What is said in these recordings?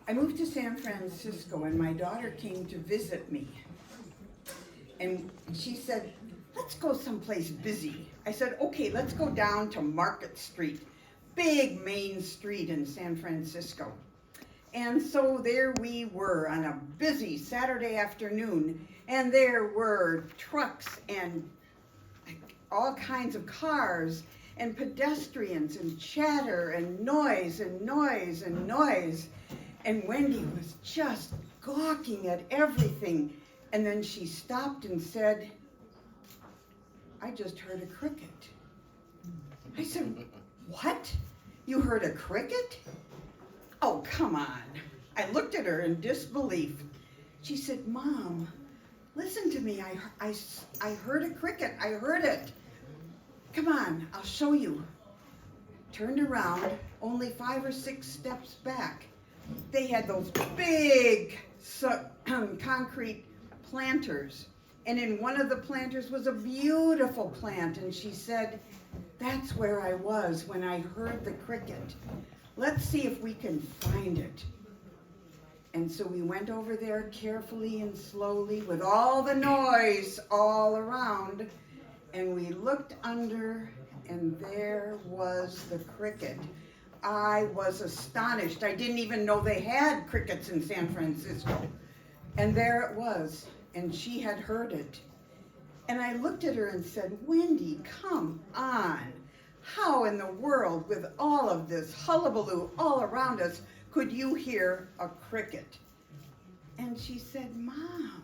I moved to San Francisco and my daughter came to visit me. And she said, let's go someplace busy. I said, okay, let's go down to Market Street, big main street in San Francisco. And so there we were on a busy Saturday afternoon, and there were trucks and all kinds of cars and pedestrians and chatter and noise and noise and noise. And Wendy was just gawking at everything. And then she stopped and said, I just heard a cricket. I said, what? You heard a cricket? Oh, come on. I looked at her in disbelief. She said, Mom, listen to me. I heard a cricket. I heard it. Come on, I'll show you. Turned around, only 5 or 6 steps back. They had those big concrete planters. And in one of the planters was a beautiful plant. And she said, that's where I was when I heard the cricket. Let's see if we can find it. And so we went over there carefully and slowly with all the noise all around. And we looked under, and there was the cricket. I was astonished. I didn't even know they had crickets in San Francisco. And there it was, and she had heard it. And I looked at her and said, Wendy, come on. How in the world, with all of this hullabaloo all around us, could you hear a cricket? And she said, Mom,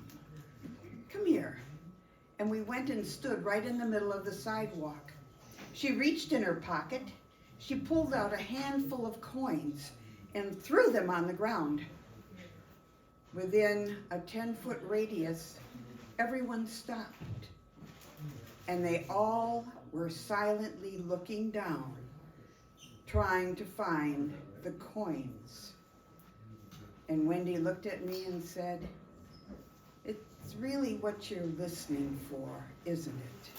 come here. And we went and stood right in the middle of the sidewalk. She reached in her pocket. She pulled out a handful of coins and threw them on the ground. Within a 10-foot radius, everyone stopped. And they all were silently looking down, trying to find the coins. And Wendy looked at me and said, it's really what you're listening for, isn't it?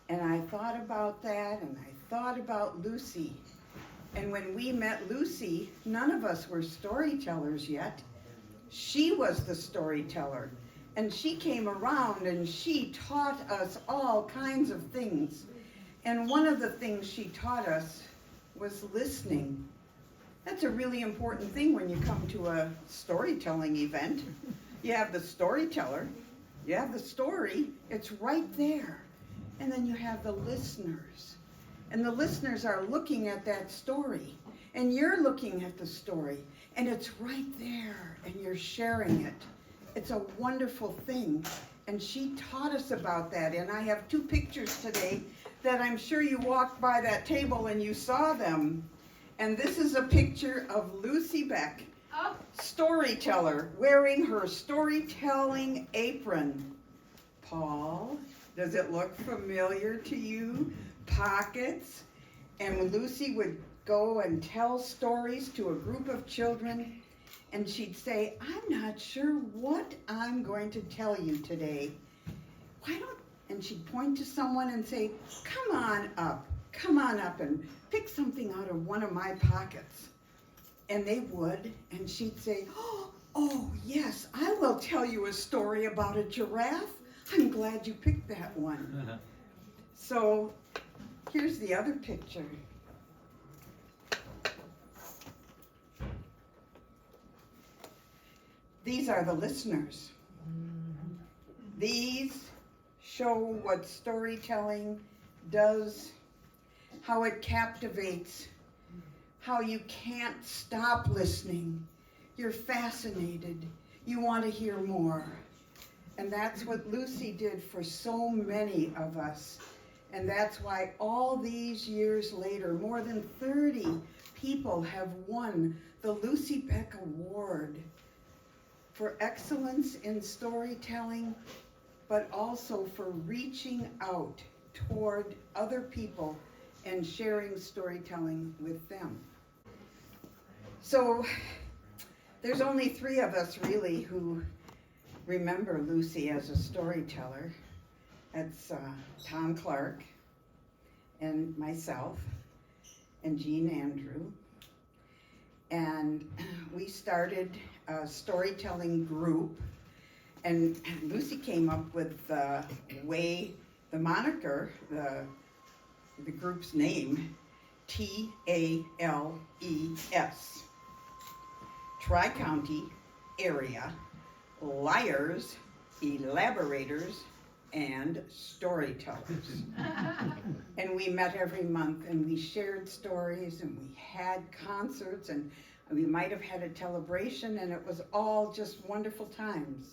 And I thought about that, and I thought about Lucy. And when we met Lucy, none of us were storytellers yet. She was the storyteller. And she came around and she taught us all kinds of things. And one of the things she taught us was listening. That's a really important thing when you come to a storytelling event. You have the storyteller, you have the story, it's right there. And then you have the listeners. And the listeners are looking at that story. And you're looking at the story. And it's right there. And you're sharing it. It's a wonderful thing. And she taught us about that. And I have 2 pictures today that I'm sure you walked by that table and you saw them. And this is a picture of Lucy Beck, storyteller, wearing her storytelling apron. Paul, does it look familiar to you? Pockets. And Lucy would go and tell stories to a group of children. And she'd say, I'm not sure what I'm going to tell you today. And she'd point to someone and say, come on up and pick something out of one of my pockets. And they would, and she'd say, oh yes, I will tell you a story about a giraffe. I'm glad you picked that one. So here's the other picture. These are the listeners. These show what storytelling does, how it captivates, how you can't stop listening. You're fascinated. You want to hear more. And that's what Lucy did for so many of us. And that's why all these years later, more than 30 people have won the Lucy Beck Award for excellence in storytelling, but also for reaching out toward other people and sharing storytelling with them. So there's only 3 of us really who remember Lucy as a storyteller. That's Tom Clark and myself and Jean Andrew. and we started a storytelling group, and Lucy came up with the moniker, the group's name, TALES, Tri-County Area Liars, Elaborators, and Storytellers. And we met every month, and we shared stories, and we had concerts, and we might have had a celebration, and it was all just wonderful times.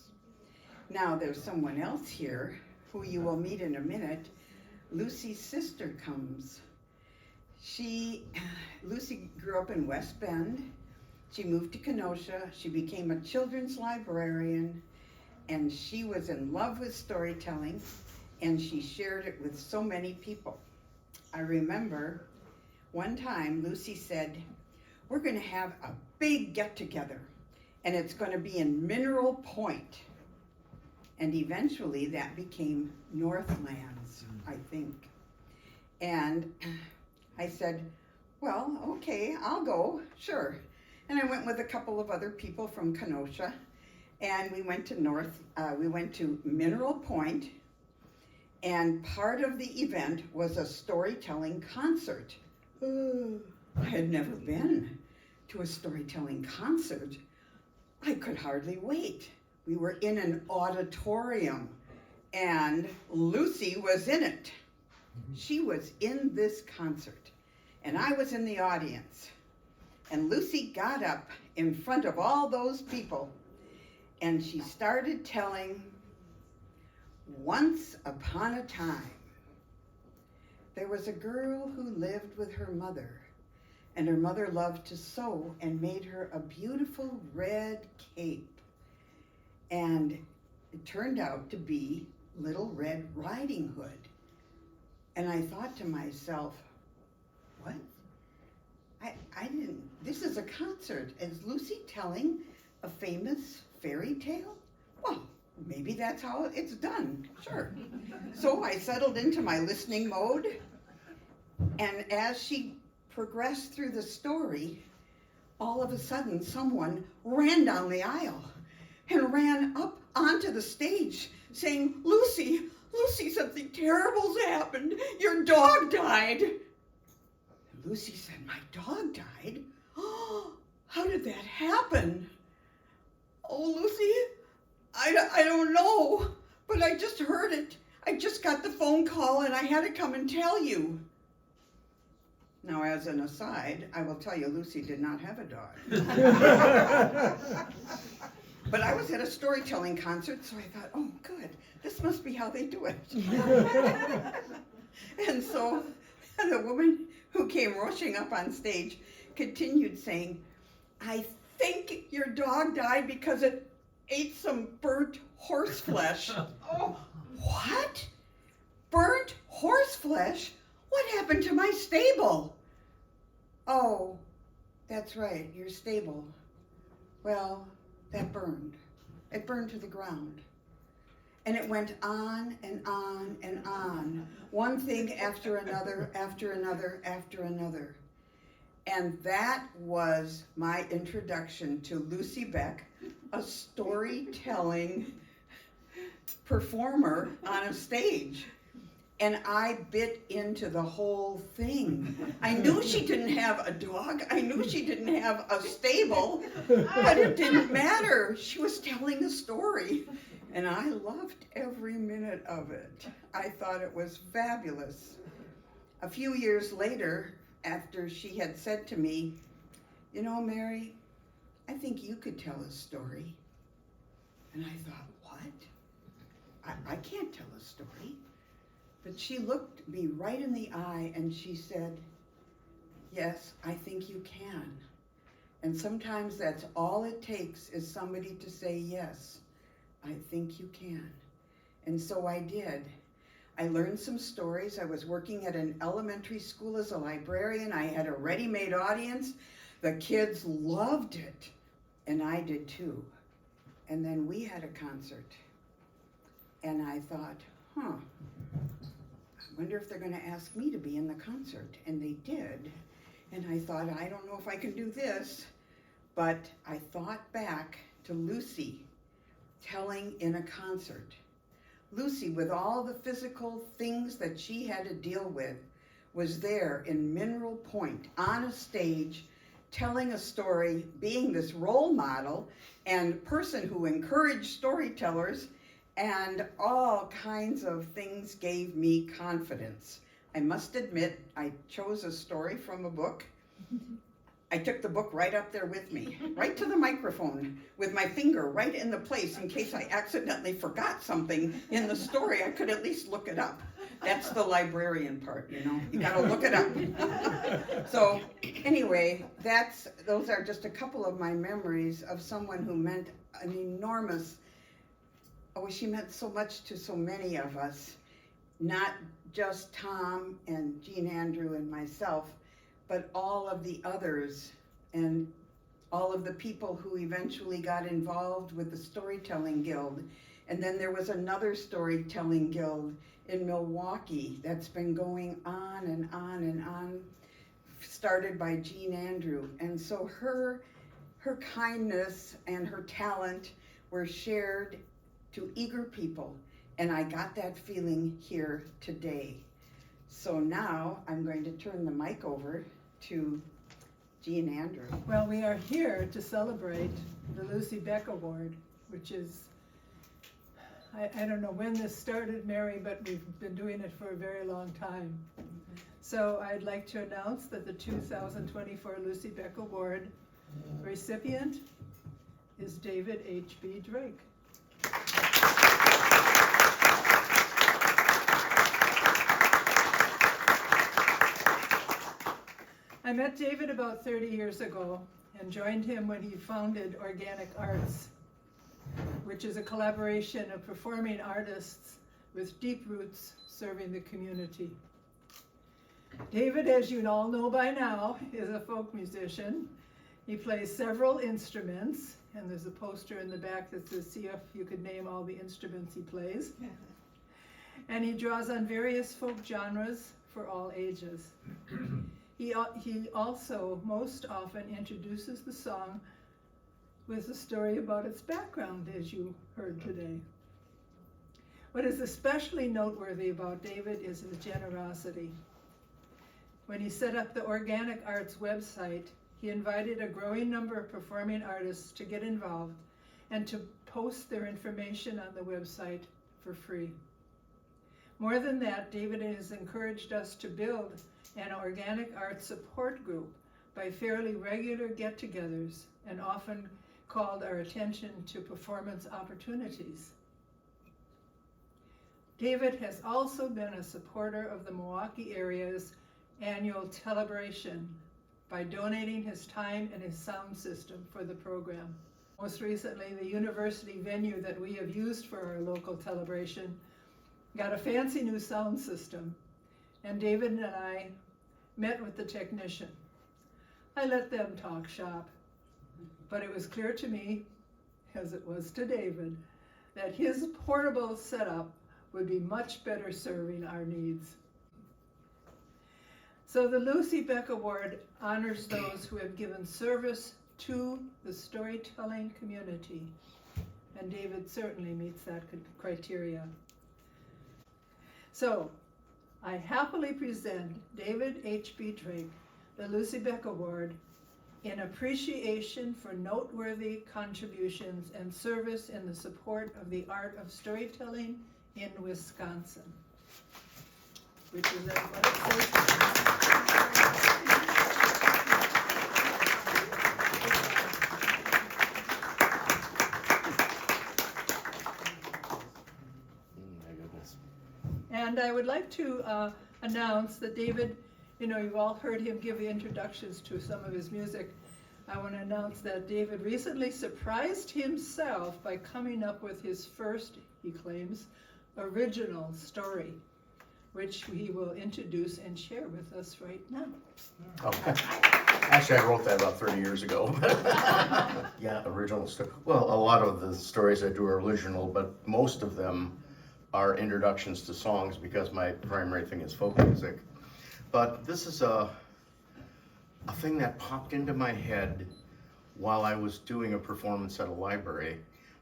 Now there's someone else here who you will meet in a minute. Lucy's sister comes. Lucy grew up in West Bend. She moved to Kenosha. She became a children's librarian, and she was in love with storytelling, and she shared it with so many people. I remember one time Lucy said, we're going to have a big get-together, and it's going to be in Mineral Point. And eventually that became Northlands, I think. And I said, well, okay, I'll go, sure. And I went with a couple of other people from Kenosha, and we went to Mineral Point, and part of the event was a storytelling concert. I had never been to a storytelling concert. I could hardly wait. We were in an auditorium, and Lucy was in it. She was in this concert, and I was in the audience. And Lucy got up in front of all those people, and she started telling, once upon a time, there was a girl who lived with her mother, and her mother loved to sew and made her a beautiful red cape. And it turned out to be Little Red Riding Hood. And I thought to myself, what? I didn't, this is a concert. Is Lucy telling a famous fairy tale? Well, maybe that's how it's done, sure. So I settled into my listening mode, and as she progressed through the story, all of a sudden someone ran down the aisle and ran up onto the stage saying, Lucy, something terrible's happened. Your dog died. And Lucy said, my dog died? Oh, how did that happen? Oh, Lucy, I don't know, but I just heard it. I just got the phone call and I had to come and tell you. Now, as an aside, I will tell you, Lucy did not have a dog. But I was at a storytelling concert, so I thought, oh, good, this must be how they do it. And so the woman who came rushing up on stage continued saying, I think your dog died because it ate some burnt horse flesh. Oh, what? Burnt horse flesh? What happened to my stable? Oh, that's right, your stable. Well, that burned. It burned to the ground. And it went on and on and on. One thing after another, after another, after another. And that was my introduction to Lucy Beck, a storytelling performer on a stage. And I bit into the whole thing. I knew she didn't have a dog. I knew she didn't have a stable, but it didn't matter. She was telling a story, and I loved every minute of it. I thought it was fabulous. A few years later, after she had said to me, you know, Mary, I think you could tell a story. And I thought, what? I can't tell a story. But she looked me right in the eye and she said, yes, I think you can. And sometimes that's all it takes is somebody to say, yes, I think you can. And so I did. I learned some stories. I was working at an elementary school as a librarian. I had a ready-made audience. The kids loved it, and I did too. And then we had a concert. And I thought, I wonder if they're going to ask me to be in the concert. And they did. And I thought, I don't know if I can do this, But I thought back to Lucy telling in a concert. Lucy, with all the physical things that she had to deal with, was there in Mineral Point on a stage telling a story, being this role model and person who encouraged storytellers, and all kinds of things gave me confidence. I must admit, I chose a story from a book. I took the book right up there with me, right to the microphone, with my finger right in the place in case I accidentally forgot something in the story. I could at least look it up. That's the librarian part, you know. You gotta look it up. So anyway, those are just a couple of my memories of someone who meant an enormous, she meant so much to so many of us, not just Tom and Jean Andrew and myself, but all of the others and all of the people who eventually got involved with the Storytelling Guild. And then there was another Storytelling Guild in Milwaukee that's been going on and on and on, started by Jean Andrew. And so her kindness and her talent were shared to eager people. And I got that feeling here today. So now I'm going to turn the mic over to Jean Andrew. Well, we are here to celebrate the Lucy Beck Award, which is, I don't know when this started, Mary, but we've been doing it for a very long time. So I'd like to announce that the 2024 Lucy Beck Award recipient is David H.B. Drake. I met David about 30 years ago and joined him when he founded Organic Arts, which is a collaboration of performing artists with deep roots serving the community. David, as you all know by now, is a folk musician. He plays several instruments, and there's a poster in the back that says, see if you could name all the instruments he plays. And he draws on various folk genres for all ages. He also most often introduces the song with a story about its background, as you heard today. What is especially noteworthy about David is his generosity. When he set up the Organic Arts website, he invited a growing number of performing artists to get involved and to post their information on the website for free. More than that, David has encouraged us to build an organic art support group by fairly regular get-togethers, and often called our attention to performance opportunities. David has also been a supporter of the Milwaukee area's annual celebration by donating his time and his sound system for the program. Most recently, the university venue that we have used for our local celebration got a fancy new sound system, and David and I met with the technician. I let them talk shop, but it was clear to me, as it was to David, that his portable setup would be much better serving our needs. So the Lucy Beck Award honors those who have given service to the storytelling community, and David certainly meets that criteria. So, I happily present David H.B. Drake, the Lucy Beck Award, in appreciation for noteworthy contributions and service in the support of the art of storytelling in Wisconsin. Which is what it says. And I would like to announce that David, you've all heard him give the introductions to some of his music. I want to announce that David recently surprised himself by coming up with his first, he claims, original story, which he will introduce and share with us right now. Okay. Actually, I wrote that about 30 years ago. Yeah, original story. Well, a lot of the stories I do are original, but most of them are introductions to songs because my primary thing is folk music. But this is a thing that popped into my head while I was doing a performance at a library,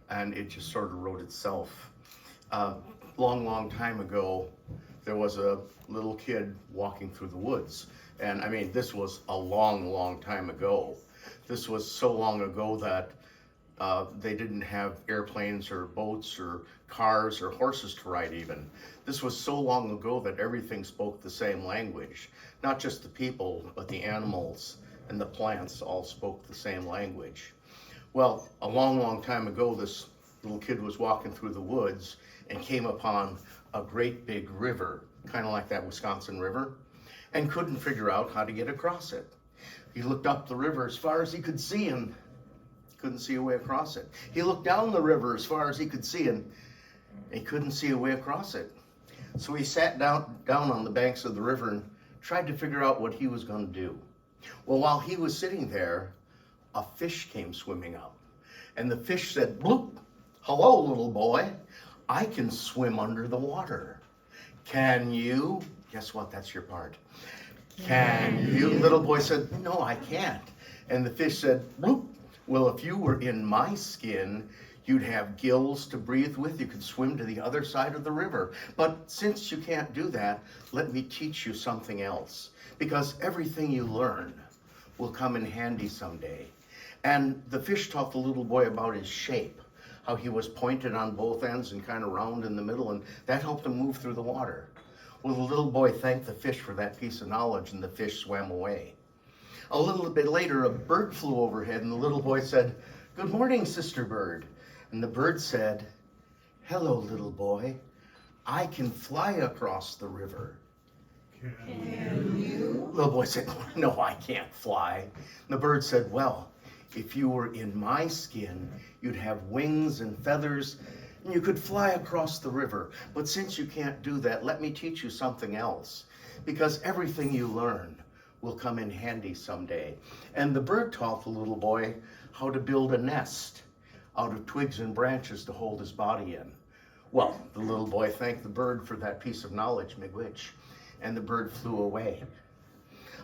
and it just sort of wrote itself. Long time ago, there was a little kid walking through the woods. And I mean, this was a long time ago. This was so long ago that they didn't have airplanes or boats or cars or horses to ride even. This was so long ago that everything spoke the same language. Not just the people, but the animals and the plants all spoke the same language. Well, a long time ago, this little kid was walking through the woods and came upon a great big river, kind of like that Wisconsin River, and couldn't figure out how to get across it. He looked up the river as far as he could see and couldn't see a way across it. He looked down the river as far as he could see and he couldn't see a way across it. So he sat down on the banks of the river and tried to figure out what he was going to do. Well, while he was sitting there, a fish came swimming up. And the fish said, "Bloop, hello, little boy. I can swim under the water. Can you?" Guess what? That's your part. Can you? Little boy said, "No, I can't." And the fish said, "Bloop, well, if you were in my skin, you'd have gills to breathe with. You could swim to the other side of the river. But since you can't do that, let me teach you something else. Because everything you learn will come in handy someday." And the fish taught the little boy about his shape, how he was pointed on both ends and kind of round in the middle, and that helped him move through the water. Well, the little boy thanked the fish for that piece of knowledge, and the fish swam away. A little bit later, a bird flew overhead, and the little boy said, "Good morning, sister bird." And the bird said, "Hello, little boy. I can fly across the river." Can you? Little boy said, "No, I can't fly." And the bird said, "Well, if you were in my skin, you'd have wings and feathers, and you could fly across the river. But since you can't do that, let me teach you something else. Because everything you learn will come in handy someday." And the bird taught the little boy how to build a nest out of twigs and branches to hold his body in. Well, the little boy thanked the bird for that piece of knowledge, miigwech, and the bird flew away.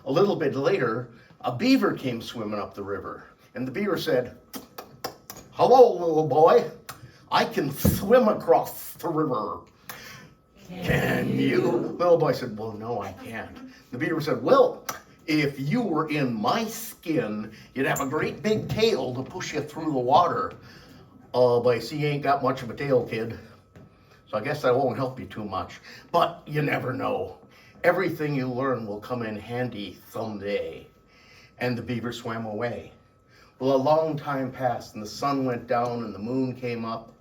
A little bit later, a beaver came swimming up the river, and the beaver said, "Hello, little boy. I can swim across the river. Can you?" Little boy said, "Well, no, I can't." The beaver said, "Well, if you were in my skin, you'd have a great big tail to push you through the water." "Oh, but I see you ain't got much of a tail, kid. So I guess that won't help you too much. But you never know. Everything you learn will come in handy someday." And the beaver swam away. Well, a long time passed, and the sun went down, and the moon came up,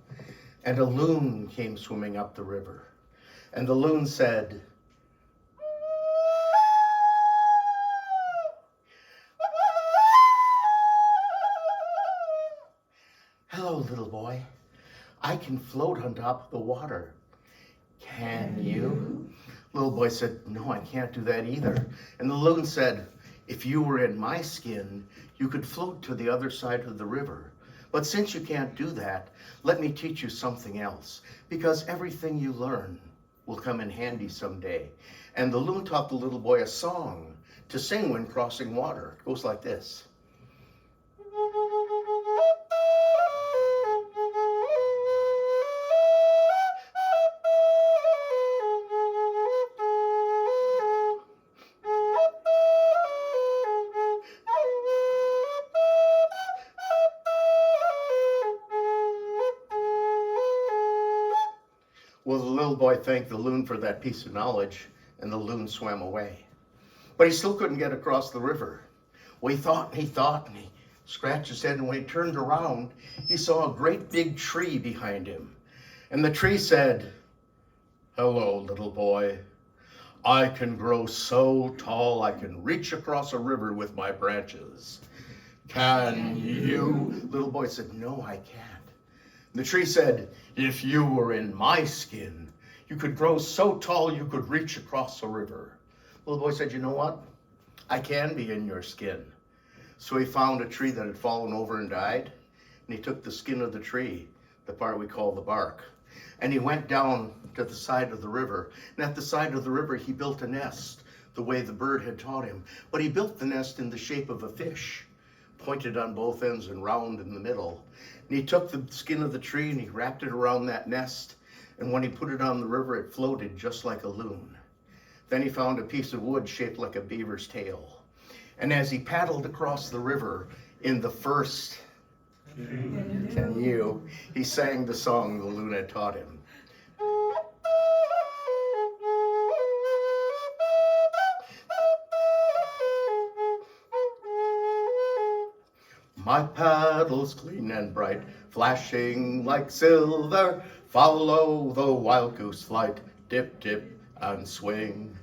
and a loon came swimming up the river. And the loon said, "Hello, little boy. I can float on top of the water. Can you?" Little boy said, "No, I can't do that either." And the loon said, "If you were in my skin, you could float to the other side of the river. But since you can't do that, let me teach you something else. Because everything you learn will come in handy someday." And the loon taught the little boy a song to sing when crossing water. It goes like this. Well, the little boy thanked the loon for that piece of knowledge, and the loon swam away. But he still couldn't get across the river. Well, he thought, and he scratched his head, and when he turned around, he saw a great big tree behind him. And the tree said, "Hello, little boy. I can grow so tall I can reach across a river with my branches. Can you?" Little boy said, "No, I can't." The tree said, "If you were in my skin, you could grow so tall you could reach across a river." The little boy said, "You know what? I can be in your skin." So he found a tree that had fallen over and died, and he took the skin of the tree, the part we call the bark, and he went down to the side of the river. And at the side of the river, he built a nest the way the bird had taught him. But he built the nest in the shape of a fish, pointed on both ends and round in the middle. And he took the skin of the tree and he wrapped it around that nest. And when he put it on the river, it floated just like a loon. Then he found a piece of wood shaped like a beaver's tail. And as he paddled across the river in the first canoe, he sang the song the loon had taught him. My paddle's clean and bright, flashing like silver. Follow the wild goose flight, dip, dip, and swing.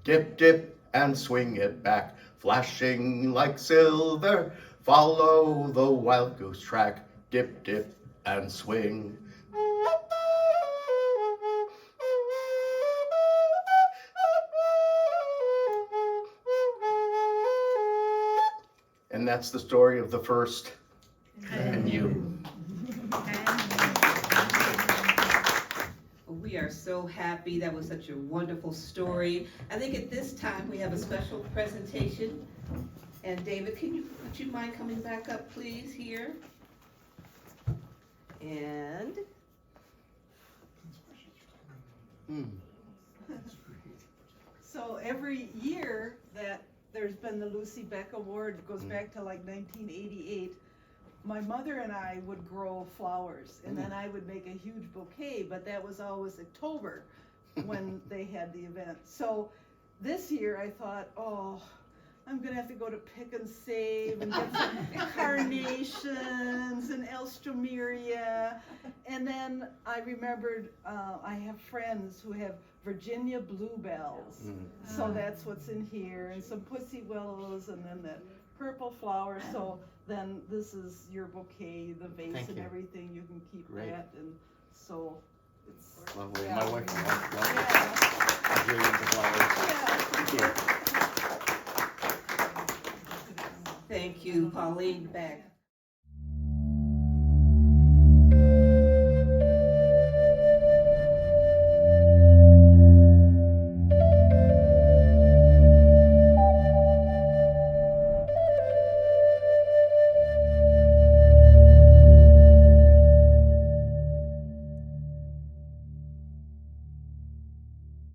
Dip, dip, and swing it back, flashing like silver. Follow the wild goose track, dip, dip, and swing. And that's the story of the first canoe. We are so happy. That was such a wonderful story. I think at this time we have a special presentation. And David, would you mind coming back up, please, here? And So every year that there's been the Lucy Beck Award, it goes back to like 1988. My mother and I would grow flowers, and then I would make a huge bouquet, but that was always October when they had the event. So this year I thought, oh, I'm gonna have to go to Pick and Save and get some carnations and alstroemeria. And then I remembered I have friends who have Virginia bluebells. So that's what's in here, and some pussy willows, and then that purple flower. So then this is your bouquet, the vase. Thank and you. everything. You can keep Great. that. And so it's Lovely. Yeah. My wife will love yeah. millions of flowers. Yeah. Thank you. thank you, Pauline Beck.